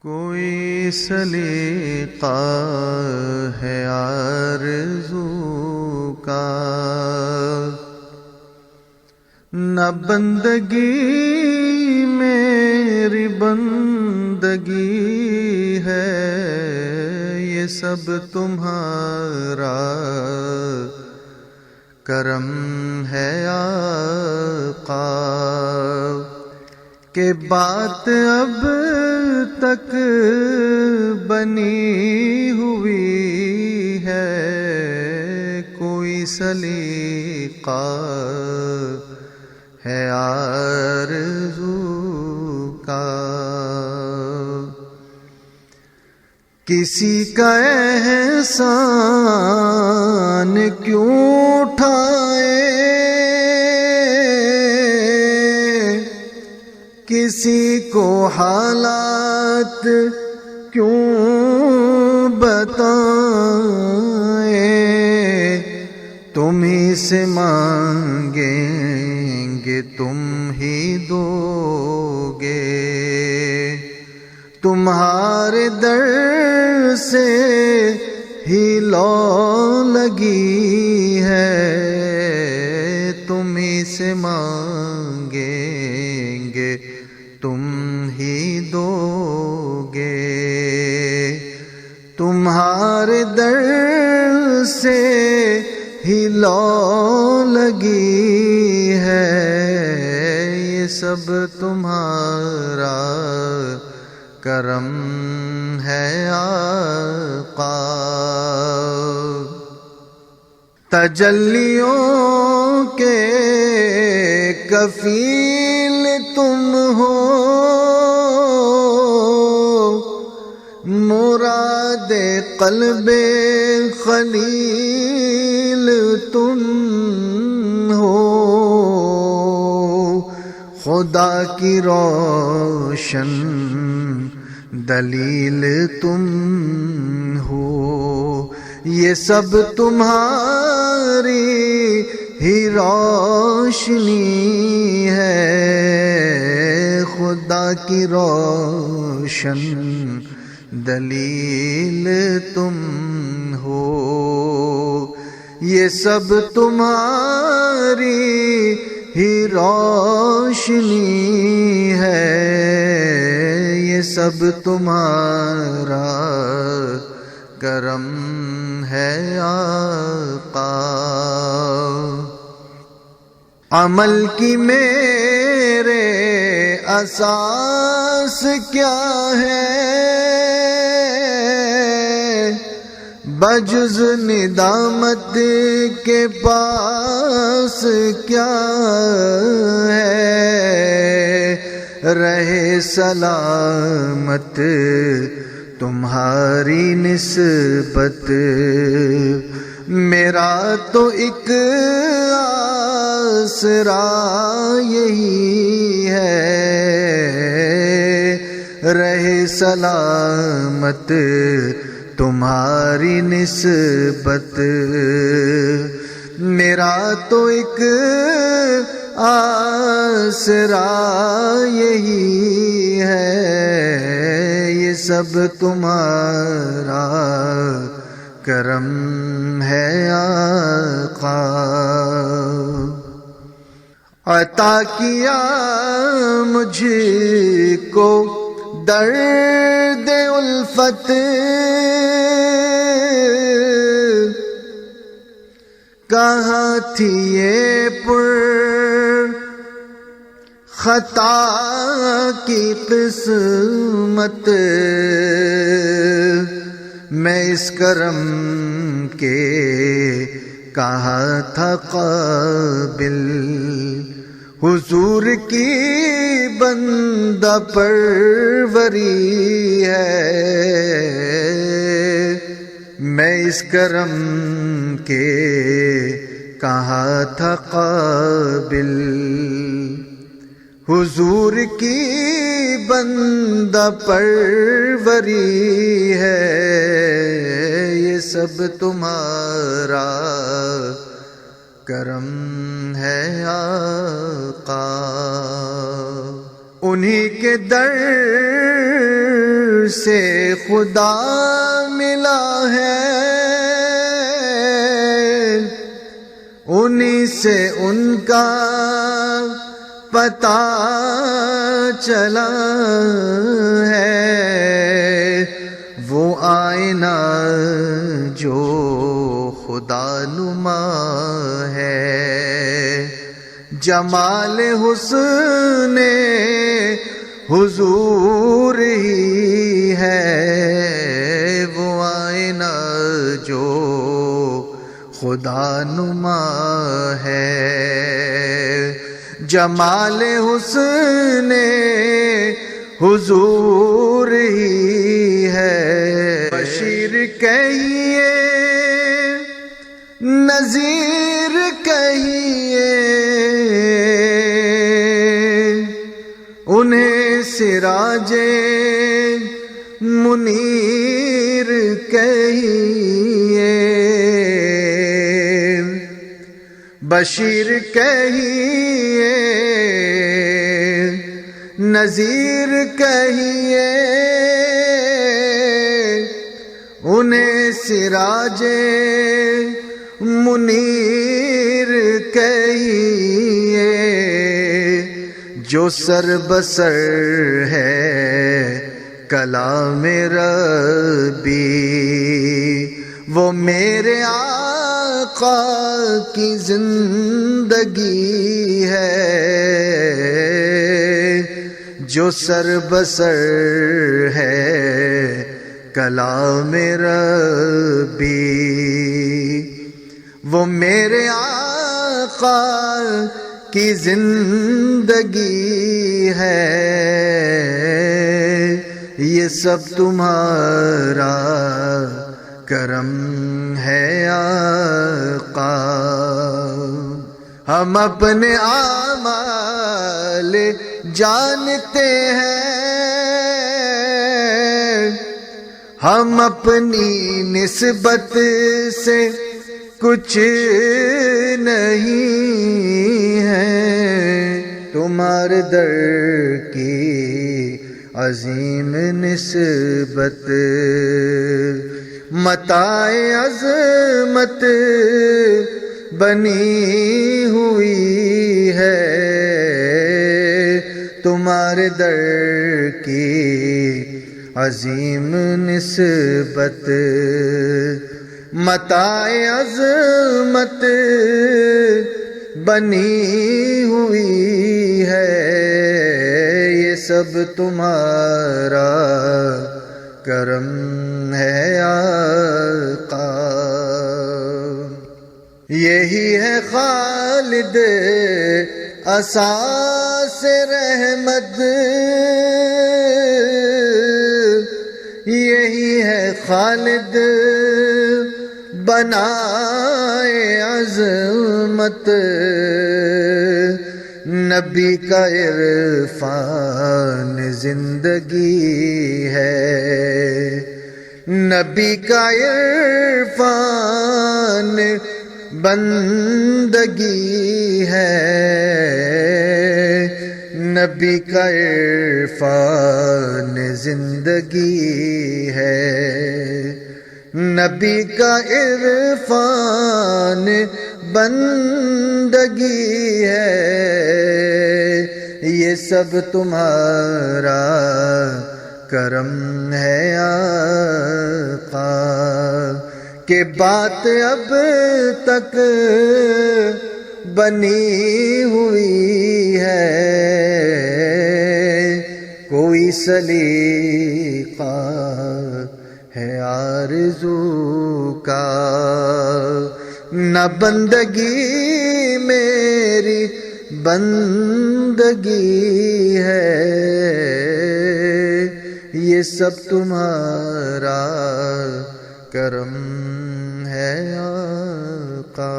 کوئی سلیقہ ہے آرزو کا، نہ بندگی میری بندگی ہے، یہ سب تمہارا کرم ہے آقا، کہ بات اب تک بنی ہوئی ہے، کوئی سلیقہ ہے آرزو کا۔ کسی کا احسان کیوں اٹھائے، کسی کو حالات کیوں بتائیں، تم ہی سے مانگیں گے تم ہی دو گے، تمہارے در سے ہی لو لگی ہے، تم ہی سے مانگیں گے تم ہی دو گے، تمہارے در سے ہی لو لگی ہے، یہ سب تمہارا کرم ہے آقا۔ تجلیوں کے کفیل تم ہو، مراد قلب خلیل تم ہو، خدا کی روشن دلیل تم ہو، یہ سب تمہاری ہی روشنی ہے، خدا کی روشن دلیل تم ہو، یہ سب تمہاری ہی روشنی ہے، یہ سب تمہارا کرم ہے آقا۔ عمل کی میرے اساس کیا ہے، بجز ندامت کے پاس کیا ہے، رہے سلامت تمہاری نسبت، میرا تو ایک آسرا یہی ہے، رہے سلامت تمہاری نسبت، میرا تو ایک آسرا یہی ہے، یہ سب تمہارا کرم ہے آقا۔ عطا کیا مجھ کو درد الفت، کہاں تھی یہ پر خطا کی قسمت، میں اس کرم کے کہاں تھا قابل، حضور کی بندہ پروری ہے، میں اس کرم کے کہاں تھا قابل، حضور کی بندہ پروری ہے، یہ سب تمہارا کرم ہے آقا۔ انہی کے در سے خدا ملا ہے، انہی سے ان کا پتہ چلا ہے، وہ آئینہ جو خدا نما ہے، جمال حسن حضور ہی ہے، وہ آئینہ جو خدا نما ہے، جمال حسن حضور ہی ہے، بشیر کہیے نذیر کہیے، انہیں سراج منیر کہیے، بشیر کہیے نذیر کہیے، انہیں سراج منیر کہیے، جو سر بسر ہے کلام ربی، وہ میرے آقا کی زندگی ہے، جو سر بسر ہے کلام ربی، وہ میرے آقا کی زندگی ہے، یہ سب تمہارا کرم ہے آقا، ہم اپنے اعمال جانتے ہیں، ہم اپنی نسبت سے کچھ نہیں ہیں، تمہارے در کی عظیم نسبت متاع عظمت بنی ہوئی ہے، تمہارے در کی عظیم نسبت متاع عظمت بنی ہوئی ہے، یہ سب تمہارا کرم ہے آقا، یہی ہے خالد اساس رحمت، یہی ہے خالد بنائے عظمت، نبی کا عرفان زندگی ہے، نبی کا عرفان بندگی ہے، نبی کا عرفان زندگی ہے، نبی کا عرفان بندگی ہے، یہ سب تمہارا کرم ہے آقا، کہ بات اب تک بنی ہوئی ہے، کوئی سلیقہ ہے آرزو کا، نہ بندگی میری بندگی ہے، یہ سب تمہارا کرم ہے آقا۔